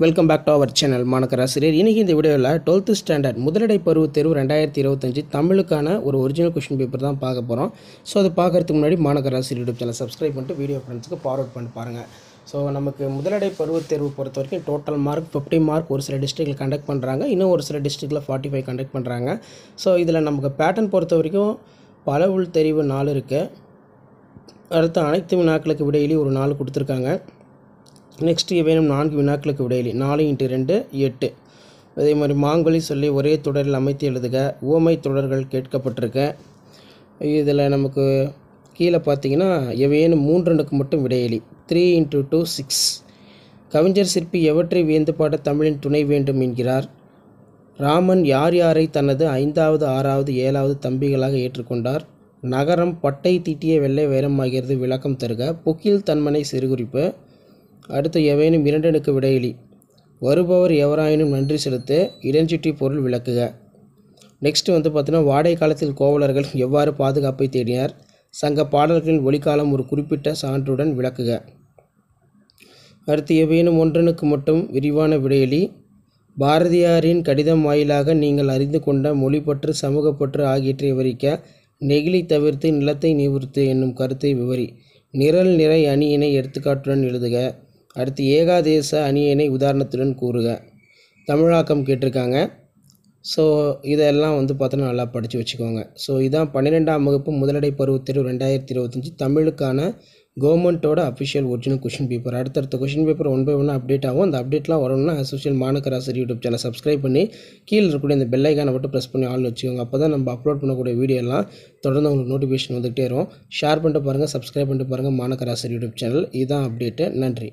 Welcome back to our channel மாணக்கராசிரியர். இன்றைக்கி இந்த வீடியோவில் 12th ஸ்டாண்டர்ட் முதலடை பருவத் தேர்வு 2025 தமிழுக்கான ஒரு ஒரிஜினல் கொஷின் பேப்பர் தான் பார்க்க போகிறோம். ஸோ அதை பார்க்குறதுக்கு முன்னாடி மாணக்கராசிரியர் யூடியூப் சேனல் சப்ஸ்கிரைப் பண்ணிட்டு வீடியோ ஃப்ரெண்ட்ஸுக்கு ஃபார்வர்ட் பண்ணி பாருங்கள். ஸோ நமக்கு முதலடை பருவத் தேர்வு பொறுத்த வரைக்கும் டோட்டல் மார்க் 50 மார்க் ஒரு சில டிஸ்ட்ரிக்டில் கண்டக்ட் பண்ணுறாங்க, இன்னும் ஒரு சில டிஸ்ட்ரிக்டில் 45 கண்டக்ட் பண்ணுறாங்க. ஸோ இதில் நமக்கு பேட்டர்ன் பொறுத்த வரைக்கும் பல உள் தெரிவு 4 இருக்குது. அடுத்து அனைத்து வினாக்களுக்கு விடையிலி ஒரு 4 கொடுத்துருக்காங்க. நெக்ஸ்ட் ஏதேனும் 4 வினாக்களுக்கு விடையிலி 4 × 2 8. அதே மாதிரி மாங்கொலி சொல்லி ஒரே தொடரில் அமைத்து எழுதுக. உவமை தொடர்கள் கேட்கப்பட்டிருக்க. இதில் நமக்கு கீழே பார்த்தீங்கன்னா எவையேனும் 3 மட்டும் விடையிலி 3 × 2 6. கவிஞர் சிற்பி எவற்றை வியந்து பாட தமிழின் துணை வேண்டும் என்கிறார். ராமன் யார் யாரை தனது 5வது 6வது 7வது தம்பிகளாக ஏற்றுக்கொண்டார். நகரம் பட்டை தீட்டிய வெள்ளை வைரமாகிறது, விளக்கம் தருக. புக்கில் தன்மனை சிறுகுறிப்பு. அடுத்து எவையேனும் 2 விடையிலி வருபவர் எவராயினும் நன்றி செலுத்த இடஞ்சுற்றி பொருள் விளக்குக. நெக்ஸ்ட் பார்த்தீங்கன்னா வாடை காலத்தில் கோவலர்கள் எவ்வாறு பாதுகாப்பை தேடினார். சங்க பாடல்களின் ஒளிக்காலம் ஒரு குறிப்பிட்ட சான்றுடன் விளக்குக. அடுத்து எவையேனும் 1 மட்டும் விரிவான விடையிலி பாரதியாரின் கடிதம் வாயிலாக நீங்கள் அறிந்து கொண்ட மொழிப்பற்று சமூகப்பற்று ஆகியவற்றை விவரிக்க. நெகிழி தவிர்த்து நிலத்தை நிவிர்த்து என்னும் கருத்தை விவரி. நிரல் நிறை அணியினை எடுத்துக்காட்டுடன் எழுதுக. அடுத்து ஏகாதேச அணியினை உதாரணத்துடன் கூறுக. தமிழாக்கம் கேட்டிருக்காங்க. ஸோ இதெல்லாம் பார்த்தோன்னா நல்லா படித்து வச்சுக்கோங்க. ஸோ இதான் 12ஆம் வகுப்பு முதலடை பருவத் தேர்வு 2025 தமிழுக்கான கவர்மெண்ட்டோட அஃபிஷியல் ஒரிஜினல் கொஷின் பேப்பர். அடுத்தடுத்த கொஷின் பேப்பர் 1 by 1 அப்டேட் ஆகும். அந்த அப்டேட்லாம் வரணும்னா அசோசியல் மாணக்கராசிரியர் யூடியூப் சேனல் சப்ஸ்கிரைப் பண்ணி கீழே இருக்கக்கூடிய இந்த பெல் ஐக்கானை மட்டும் ப்ரெஸ் பண்ணி ஆள் வச்சுக்கோங்க. அப்போ தான் நம்ம அப்லோட் பண்ணக்கூடிய வீடியோலாம் தொடர்ந்து உங்களுக்கு நோட்டிஃபிகேஷன் வந்துகிட்டே இருக்கும். ஷேர் பண்ணிட்டு பாருங்கள், சப்ஸ்கிரைப் பண்ணிட்டு பாருங்கள் மாணக்கராசிரியர் யூடியூப் சேனல். இதுதான் அப்டேட்டு. நன்றி.